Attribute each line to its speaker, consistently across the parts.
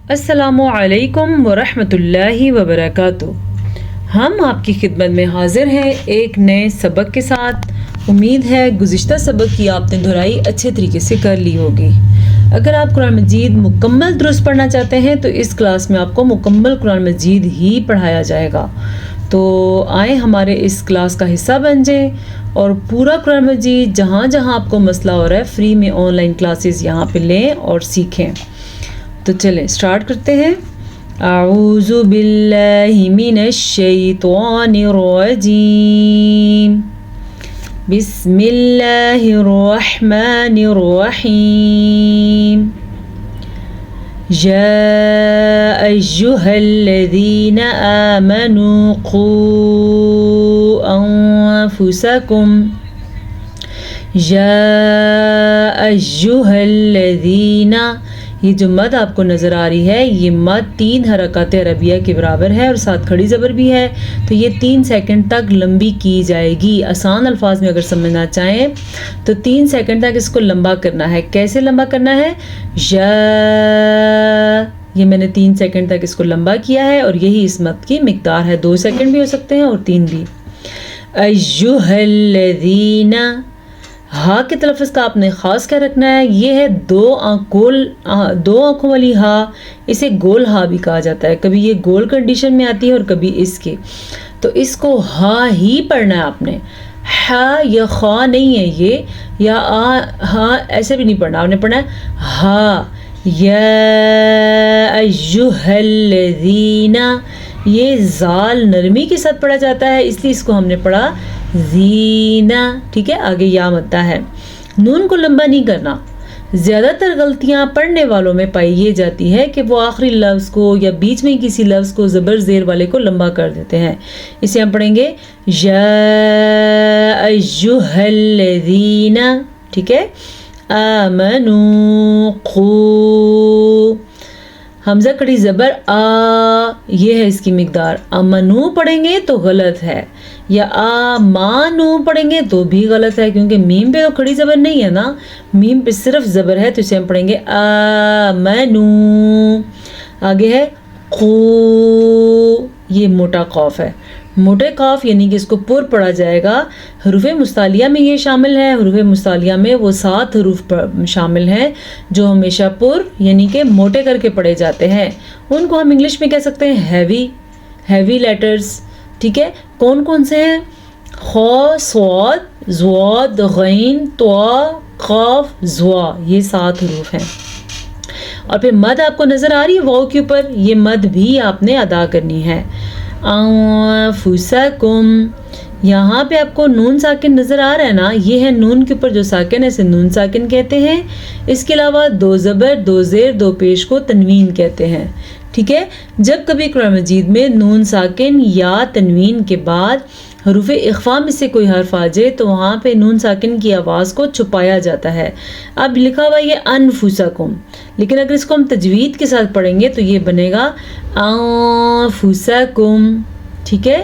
Speaker 1: السلام علیکم ورحمۃ اللہ وبرکاتہ۔ ہم آپ کی خدمت میں حاضر ہیں ایک نئے سبق کے ساتھ۔ امید ہے گزشتہ سبق کی آپ نے دہرائی اچھے طریقے سے کر لی ہوگی۔ اگر آپ قرآن مجید مکمل درست پڑھنا چاہتے ہیں تو اس کلاس میں آپ کو مکمل قرآن مجید ہی پڑھایا جائے گا۔ تو آئیں ہمارے اس کلاس کا حصہ بن جائیں اور پورا قرآن مجید جہاں جہاں آپ کو مسئلہ ہو رہا ہے فری میں آن لائن کلاسز یہاں پہ لیں اور سیکھیں۔ تو چلیں سٹارٹ کرتے ہیں۔ اعوذ باللہ من الشیطان الرجیم، بسم اللہ الرحمن الرحیم۔ یا ایہا الذین آمنوا قوا انفسکم، یا ایہا الذین، یہ جو مد آپ کو نظر آ رہی ہے یہ مد 3 حرکات عربیہ کے برابر ہے اور ساتھ کھڑی زبر بھی ہے، تو یہ 3 سیکنڈ تک لمبی کی جائے گی۔ آسان الفاظ میں اگر سمجھنا چاہیں تو 3 سیکنڈ تک اس کو لمبا کرنا ہے۔ کیسے لمبا کرنا ہے؟ یا، یہ میں نے 3 سیکنڈ تک اس کو لمبا کیا ہے اور یہی اس مد کی مقدار ہے۔ 2 سیکنڈ بھی ہو سکتے ہیں اور 3 بھی۔ ایہا الذین، ہا کے تلفظ کا آپ نے خاص کیا رکھنا ہے، یہ ہے دو آنکھوں والی ہا، اسے گول ہا بھی کہا جاتا ہے۔ کبھی یہ گول کنڈیشن میں آتی ہے اور کبھی اس کے، تو اس کو ہا ہی پڑھنا ہے آپ نے، ہا یا خا نہیں ہے یہ، یا ہا ایسے بھی نہیں پڑھنا، آپ نے پڑھنا ہے ہا۔ یا ایہا الذین، یہ زال نرمی کے ساتھ پڑھا جاتا ہے اس لیے اس کو ہم نے پڑھا زینہ، ٹھیک ہے۔ آگے یا مدہ ہے، نون کو لمبا نہیں کرنا۔ زیادہ تر غلطیاں پڑھنے والوں میں پائی یہ جاتی ہے کہ وہ آخری لفظ کو یا بیچ میں کسی لفظ کو زبر زیر والے کو لمبا کر دیتے ہیں۔ اسے ہم پڑھیں گے یا ایہا الذین، ٹھیک ہے۔ آمنوا قوا، حمزہ کڑی زبر آ، یہ ہے اس کی مقدار۔ امنو پڑھیں گے تو غلط ہے، یا آمانو پڑھیں گے تو بھی غلط ہے، کیونکہ میم پہ تو کھڑی زبر نہیں ہے نا، میم پہ صرف زبر ہے، تو اسے ہم پڑھیں گے آمنو۔ آگے ہے قو، یہ موٹا قاف ہے، موٹے قاف یعنی کہ اس کو پر پڑھا جائے گا۔ حروف مستعلیہ میں یہ شامل ہے، حروف مستعلیہ میں وہ 7 حروف شامل ہیں جو ہمیشہ پر یعنی کہ موٹے کر کے پڑھے جاتے ہیں، ان کو ہم انگلش میں کہہ سکتے ہیں ہیوی لیٹرز، ٹھیک ہے۔ کون کون سے ہیں؟ خا، صاد، ضاد، غین، طا، قاف، ظا، یہ 7 حروف ہیں۔ اور پھر مد آپ کو نظر آ رہی ہے واو کے اوپر، یہ مد بھی آپ نے ادا کرنی ہے۔ انفسکم، یہاں پہ آپ کو نون ساکن نظر آ رہا ہے نا، یہ ہے نون کے اوپر جو ساکن ہے اسے نون ساکن کہتے ہیں۔ اس کے علاوہ 2 زبر، 2 زیر، 2 پیش کو تنوین کہتے ہیں، ٹھیک ہے۔ جب کبھی قرآن مجید میں نون ساکن یا تنوین کے بعد حروف اخفا میں سے کوئی حرف آ جائے تو وہاں پہ نون ساکن کی آواز کو چھپایا جاتا ہے۔ اب لکھا ہوا یہ انفسکم، لیکن اگر اس کو ہم تجوید کے ساتھ پڑھیں گے تو یہ بنے گا انفسکم، ٹھیک ہے،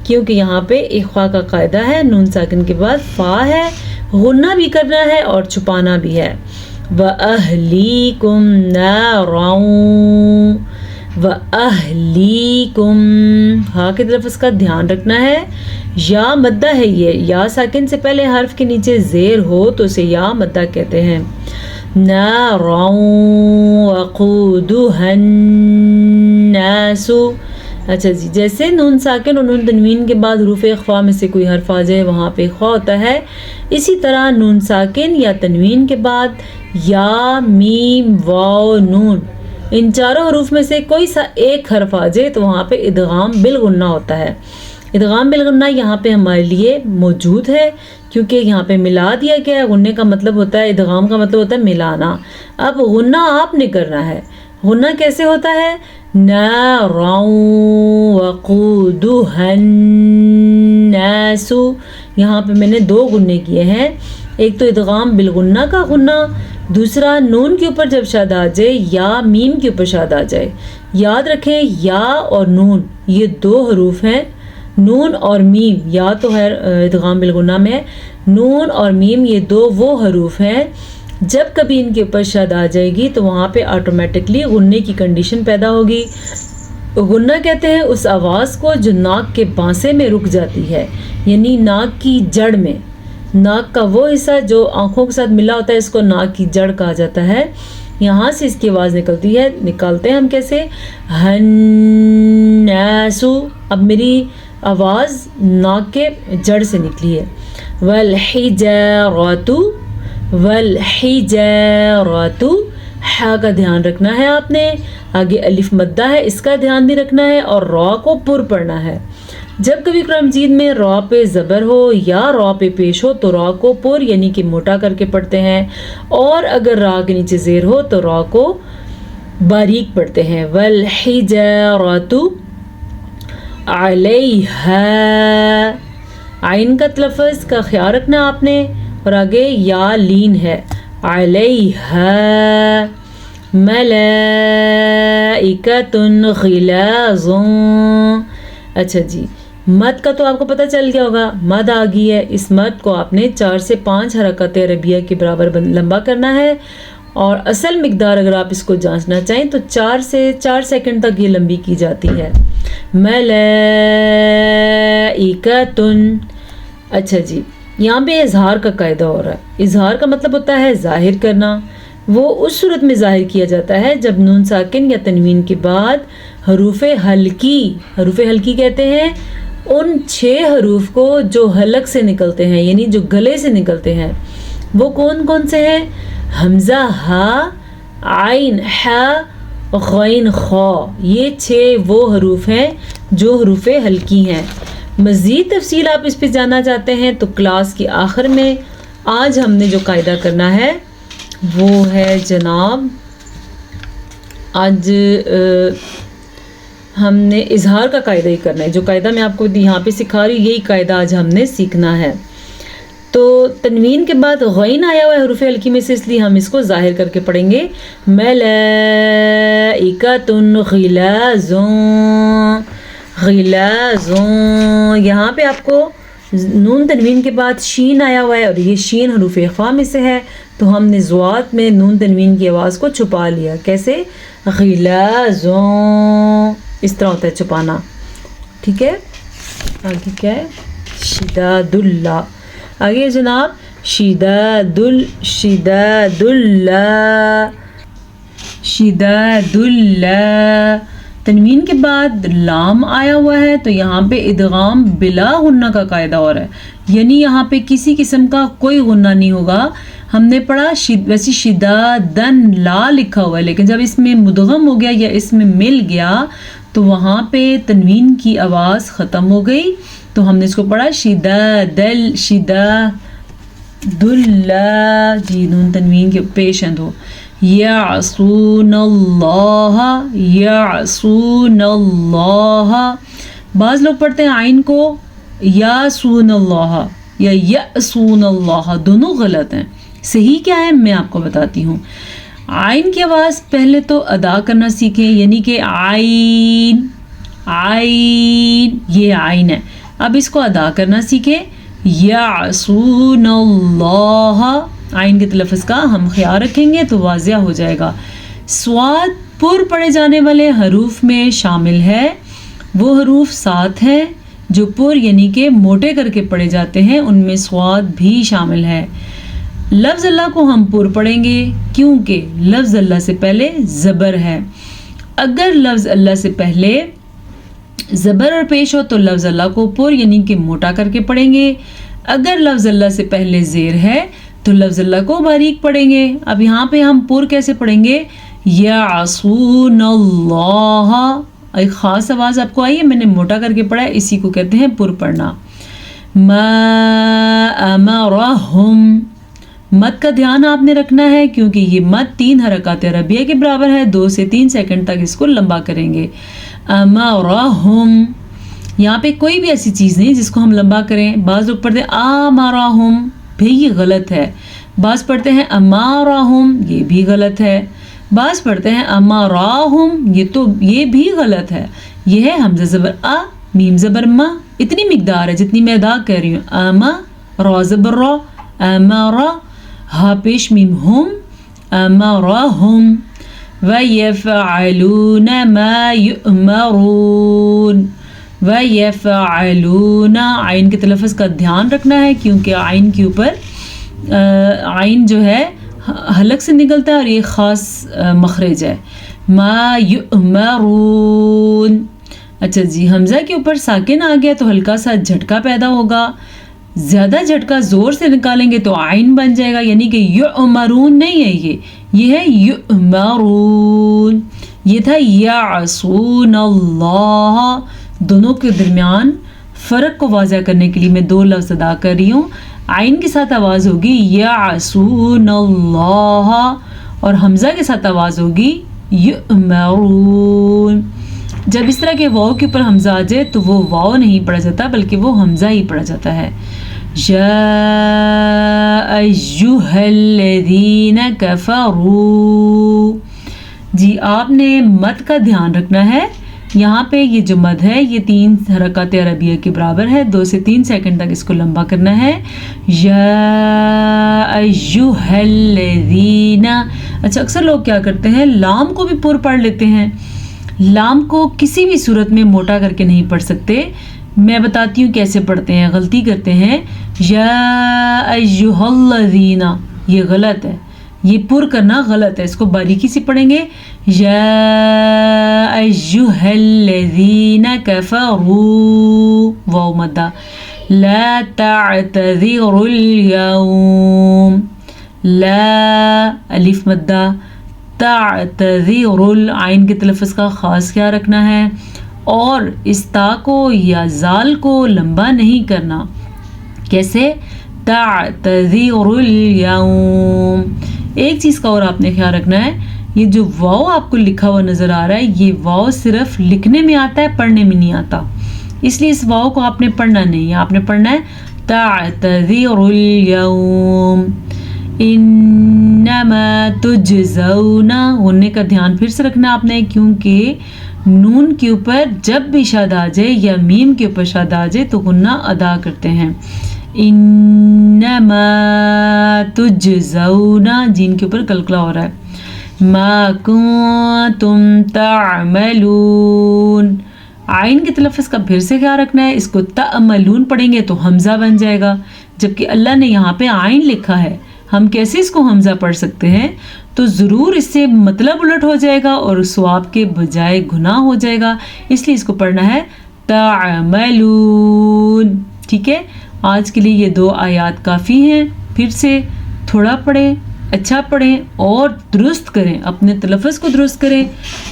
Speaker 1: کیونکہ یہاں پہ اخفا کا قاعدہ ہے، نون ساکن کے بعد فا ہے، غنہ بھی کرنا ہے اور چھپانا بھی ہے۔ وَأَهْلِيكُمْ نَارًا، وَأَهْلِيكُمْ، ہاں کے تلفظ کا دھیان رکھنا ہے۔ یا مدہ ہے، یہ یا ساکن سے پہلے حرف کے نیچے زیر ہو تو اسے یا مدہ کہتے ہیں۔ نَارًا وَقُودُهَا النَّاسُ، اچھا جی، جیسے نون ساکن اور نون تنوین کے بعد حروف اخفا میں سے کوئی حرف آ جائے وہاں پہ خا ہوتا ہے، اسی طرح نون ساکن یا تنوین کے بعد یا، میم، واو، نون، ان چاروں حروف میں سے کوئی سا ایک حرف آ جائے تو وہاں پہ ادغام بالغنہ ہوتا ہے۔ ادغام بالغنہ یہاں پہ ہمارے لیے موجود ہے کیونکہ یہاں پہ ملا دیا گیا ہے۔ غنے کا مطلب ہوتا ہے، ادغام کا مطلب ہوتا ہے ملانا۔ اب غنہ آپ نے کرنا ہے، غنہ کیسے ہوتا ہے؟ نَارًا وَقُودُهَا النَّاسُ، یہاں پہ میں نے 2 غنے کیے ہیں، ایک تو ادغام بالغنہ کا غنہ، دوسرا نون کے اوپر جب شاد آ جائے یا میم کے اوپر شاد آ جائے۔ یاد رکھیں یا اور نون یہ 2 حروف ہیں، نون اور میم، یا تو ہے ادغام بالغنہ میں، نون اور میم یہ 2 وہ حروف ہیں جب کبھی ان کے اوپر شد آ جائے گی تو وہاں پہ آٹومیٹکلی غننے کی کنڈیشن پیدا ہوگی. غنہ کہتے ہیں اس آواز کو جو ناک کے بانسے میں رک جاتی ہے، یعنی ناک کی جڑ میں. ناک کا وہ حصہ جو آنکھوں کے ساتھ ملا ہوتا ہے اس کو ناک کی جڑ کہا جاتا ہے. یہاں سے اس کی آواز نکلتی ہے. نکالتے ہیں ہم کیسے؟ ہناسو. اب میری آواز ناک کے جڑ سے نکلی ہے. والحجارات، والحجارات، ہا کا دھیان رکھنا ہے آپ نے. آگے الف مدہ ہے، اس کا دھیان بھی رکھنا ہے اور را کو پر پڑھنا ہے. جب کبھی قرآن مجید میں را پہ زبر ہو یا را پہ پیش ہو تو را کو پر یعنی کہ موٹا کر کے پڑھتے ہیں، اور اگر را کے نیچے زیر ہو تو را کو باریک پڑھتے ہیں. والحجارات علیہا، عین کا تلفظ کا خیال رکھنا آپ نے. اور آگے یا لین ہے. علیہا ملائکۃ غلاظ. اچھا جی، مد کا تو آپ کو پتہ چل گیا ہوگا، مد آ گئی ہے. اس مد کو آپ نے 4 سے 5 حرکات عربیہ کے برابر لمبا کرنا ہے، اور اصل مقدار اگر آپ اس کو جانچنا چاہیں تو 4 سے 4 سیکنڈ تک یہ لمبی کی جاتی ہے. ملائکۃ. اچھا جی، یہاں پہ اظہار کا قاعدہ ہو رہا ہے. اظہار کا مطلب ہوتا ہے ظاہر کرنا. وہ اس صورت میں ظاہر کیا جاتا ہے جب نون ساکن یا تنوین کے بعد حروف حلقی، حروف حلقی کہتے ہیں ان 6 حروف کو جو حلق سے نکلتے ہیں، یعنی جو گلے سے نکلتے ہیں. وہ کون کون سے ہیں؟ حمزہ، ہا، عین، حا، غین، خا. یہ 6 وہ حروف ہیں جو حروف حلقی ہیں. مزید تفصیل آپ اس پہ جاننا چاہتے ہیں تو کلاس کے آخر میں آج ہم نے جو قاعدہ کرنا ہے وہ ہے جناب، آج ہم نے اظہار کا قاعدہ ہی کرنا ہے. جو قاعدہ میں آپ کو یہاں پہ سکھا رہی ہوں یہی قاعدہ آج ہم نے سیکھنا ہے. تو تنوین کے بعد غین آیا ہوا ہے حروف حلقی میں سے، اس لیے ہم اس کو ظاہر کر کے پڑھیں گے. ملائکۃ غلاظ، غلاظ. یہاں پہ آپ کو نون تنوین کے بعد شین آیا ہوا ہے، اور یہ شین حروف اخفا میں سے ہے، تو ہم نے ذوات میں نون تنوین کی آواز کو چھپا لیا. کیسے؟ غلاظ. اس طرح ہوتا ہے چھپانا. ٹھیک ہے، آگے کیا ہے؟ شداد اللہ. آگے جناب شداد شداد اللہ، شداد اللہ. تنوین کے بعد لام آیا ہوا ہے تو یہاں پہ ادغام بلا غنہ کا قاعدہ ہو رہا ہے، یعنی یہاں پہ کسی قسم کا کوئی غنہ نہیں ہوگا. ہم نے پڑھا ویسے شدادن لا لکھا ہوا ہے، لیکن جب اس میں مدغم ہو گیا یا اس میں مل گیا تو وہاں پہ تنوین کی آواز ختم ہو گئی، تو ہم نے اس کو پڑھا شدادل، شداداللہ. جی نون تنوین کے پیشند ہو. یعصون اللہ، یعصون اللہ. بعض لوگ پڑھتے ہیں آئین کو یاسون اللہ یا یأسون اللہ، دونوں غلط ہیں. صحیح کیا ہے میں آپ کو بتاتی ہوں. آئین کی آواز پہلے تو ادا کرنا سیکھیں، یعنی کہ آئین، آئین، یہ آئین ہے. اب اس کو ادا کرنا سیکھیں. یعصون اللہ، آئین کے تلفظ کا ہم خیال رکھیں گے تو واضح ہو جائے گا. سواد پر پڑھے جانے والے حروف میں شامل ہے. وہ حروف 7 ہیں جو پر یعنی کہ موٹے کر کے پڑھے جاتے ہیں، ان میں سواد بھی شامل ہے. لفظ اللہ کو ہم پر پڑھیں گے کیونکہ لفظ اللہ سے پہلے زبر ہے. اگر لفظ اللہ سے پہلے زبر اور پیش ہو تو لفظ اللہ کو پر یعنی کہ موٹا کر کے پڑھیں گے. اگر لفظ اللہ سے پہلے زیر ہے تو لفظ اللہ کو باریک پڑھیں گے. اب یہاں پہ ہم پر کیسے پڑھیں گے؟ یعصون اللہ. ایک خاص آواز آپ کو آئی ہے، میں نے موٹا کر کے پڑھا ہے، اسی کو کہتے ہیں پر پڑھنا. ما امرہم، مد کا دھیان آپ نے رکھنا ہے کیونکہ یہ مد 3 حرکات عربیہ کے برابر ہے. 2 سے 3 سیکنڈ تک اس کو لمبا کریں گے. امرہم، یہاں پہ کوئی بھی ایسی چیز نہیں جس کو ہم لمبا کریں. بعض لوگ پڑھتے ہیں آمرہم، بھی یہ غلط ہے. بعض پڑھتے ہیں امارہم، یہ بھی غلط ہے. بعض پڑھتے ہیں اماراہم، یہ بھی غلط ہے. یہ ہے حمزہ زبر آ، میم زبر ما. اتنی مقدار ہے جتنی میں ادا کر رہی ہوں. اما، را زبر را، امارا، ہا پیش میم ہم امرہم وَيَفْعَلُونَ مَا يُؤْمَرُونَ وَيَفْعَلُونَ عین کے تلفظ کا دھیان رکھنا ہے کیونکہ عین کے اوپر عین جو ہے حلق سے نکلتا ہے اور یہ خاص مخرج ہے ما یؤمرون. اچھا جی حمزہ کے اوپر ساکن آ گیا تو ہلکا سا جھٹکا پیدا ہوگا. زیادہ جھٹکا زور سے نکالیں گے تو عین بن جائے گا یعنی کہ یؤمرون نہیں ہے یہ ہے یؤمرون. یہ تھا یعصون اللہ. دونوں کے درمیان فرق کو واضح کرنے کے لیے میں دو لفظ ادا کر رہی ہوں. عین کے ساتھ آواز ہوگی یعصون اللہ اور حمزہ کے ساتھ آواز ہوگی یؤمرون. جب اس طرح کے واو کے اوپر حمزہ آ جائے تو وہ واو نہیں پڑھا جاتا بلکہ وہ حمزہ ہی پڑھا جاتا ہے. یا ایھا الذین کفروا. جی آپ نے مد کا دھیان رکھنا ہے. یہاں پہ یہ جو مد ہے یہ 3 حرکات عربیہ کے برابر ہے. 2 سے 3 سیکنڈ تک اس کو لمبا کرنا ہے. یا ایھا الذین. اچھا اکثر لوگ کیا کرتے ہیں لام کو بھی پر پڑھ لیتے ہیں. لام کو کسی بھی صورت میں موٹا کر کے نہیں پڑھ سکتے. میں بتاتی ہوں کیسے پڑھتے ہیں. غلطی کرتے ہیں یا ایھا الذین. یہ غلط ہے. یہ پر کرنا غلط ہے. اس کو باریکی سے پڑھیں گے یا ایھا الذین کفروا واو مدہ لا تعتذروا اليوم لا الف مدہ تعتذروا عین کے تلفظ کا خاص خیال رکھنا ہے اور اس تا کو یا زال کو لمبا نہیں کرنا. کیسے تعتذروا اليوم. ایک چیز کا اور آپ نے خیال رکھنا ہے یہ جو واو آپ کو لکھا ہوا نظر آ رہا ہے یہ واو صرف لکھنے میں آتا ہے پڑھنے میں نہیں آتا. اس لیے اس واو کو آپ نے پڑھنا نہیں ہے. آپ نے پڑھنا ہے تعتذروا اليوم انما تجزون. ہونے کا دھیان پھر سے رکھنا آپ نے کیونکہ نون کے اوپر جب بھی شاد آ جائے یا میم کے اوپر شاد آ جائے تو غنہ ادا کرتے ہیں. انما تجزون جین کے اوپر کلکلا ہو رہا ہے. ما کنتم تعملون. عین کے تلفظ کا پھر سے خیال رکھنا ہے. اس کو تعملون پڑھیں گے تو حمزہ بن جائے گا جبکہ اللہ نے یہاں پہ عین لکھا ہے. ہم کیسے اس کو حمزہ پڑھ سکتے ہیں؟ تو ضرور اس سے مطلب الٹ ہو جائے گا اور ثواب کے بجائے گناہ ہو جائے گا. اس لیے اس کو پڑھنا ہے تعملون. ٹھیک ہے آج کے لیے یہ 2 آیات کافی ہیں. پھر سے تھوڑا پڑھیں اچھا پڑھیں اور درست کریں. اپنے تلفظ کو درست کریں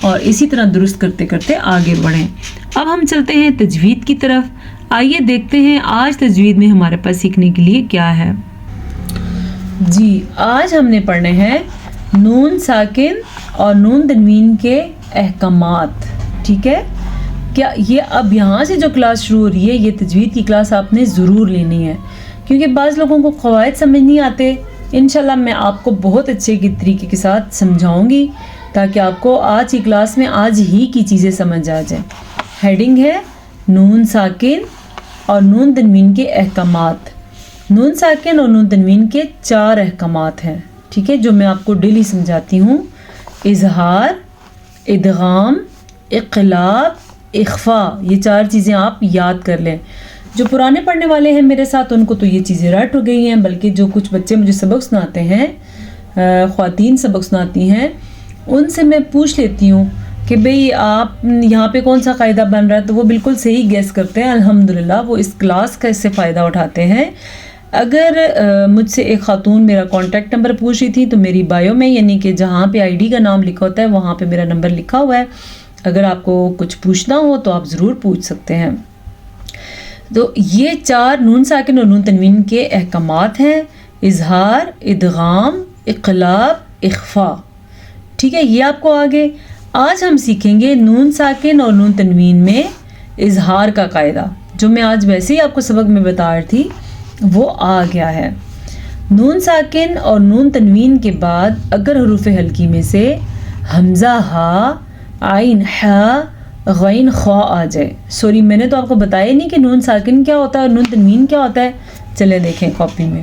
Speaker 1: اور اسی طرح درست کرتے کرتے آگے بڑھیں. اب ہم چلتے ہیں تجوید کی طرف. آئیے دیکھتے ہیں آج تجوید میں ہمارے پاس سیکھنے کے لیے کیا ہے. جی آج ہم نے پڑھنے ہیں نون ساکن اور نون تنوین کے احکامات. ٹھیک ہے کیا یہ اب یہاں سے جو کلاس شروع ہو رہی ہے یہ تجوید کی کلاس آپ نے ضرور لینی ہے کیونکہ بعض لوگوں کو قواعد سمجھ نہیں آتے. انشاءاللہ میں آپ کو بہت اچھے کی طریقے کے ساتھ سمجھاؤں گی تاکہ آپ کو آج کی کلاس میں آج ہی کی چیزیں سمجھ آ جائیں. ہیڈنگ ہے نون ساکن اور نون تنوین کے احکامات. نون ساکن اور نون تنوین کے 4 احکامات ہیں. ٹھیک ہے جو میں آپ کو ڈیلی سمجھاتی ہوں. اظہار، ادغام، اقلاب، اخفا. یہ 4 چیزیں آپ یاد کر لیں. جو پرانے پڑھنے والے ہیں میرے ساتھ ان کو تو یہ چیزیں رٹ ہو گئی ہیں بلکہ جو کچھ بچے مجھے سبق سناتے ہیں خواتین سبق سناتی ہیں ان سے میں پوچھ لیتی ہوں کہ بھئی آپ یہاں پہ کون سا قاعدہ بن رہا ہے تو وہ بالکل صحیح گیس کرتے ہیں. الحمدللہ وہ اس کلاس کا اس سے فائدہ اٹھاتے ہیں. اگر مجھ سے ایک خاتون میرا کانٹیکٹ نمبر پوچھ رہی تھی تو میری بایو میں یعنی کہ جہاں پہ آئی ڈی کا نام لکھا ہوتا ہے وہاں پہ میرا نمبر لکھا ہوا ہے. اگر آپ کو کچھ پوچھنا ہو تو آپ ضرور پوچھ سکتے ہیں. تو یہ 4 نون ساکن اور نون تنوین کے احکامات ہیں. اظہار، ادغام، اقلاب، اخفا. ٹھیک ہے یہ آپ کو آگے آج ہم سیکھیں گے نون ساکن اور نون تنوین میں اظہار کا قاعدہ جو میں آج ویسے ہی آپ کو سبق میں بتا رہی تھی وہ آ گیا ہے. نون ساکن اور نون تنوین کے بعد اگر حروف حلقی میں سے حمزہ ہا، عین ہا، غین خوا آ جائے. سوری میں نے تو آپ کو بتایا نہیں کہ نون ساکن کیا ہوتا ہے اور نون تنوین کیا ہوتا ہے. چلے دیکھیں کاپی میں.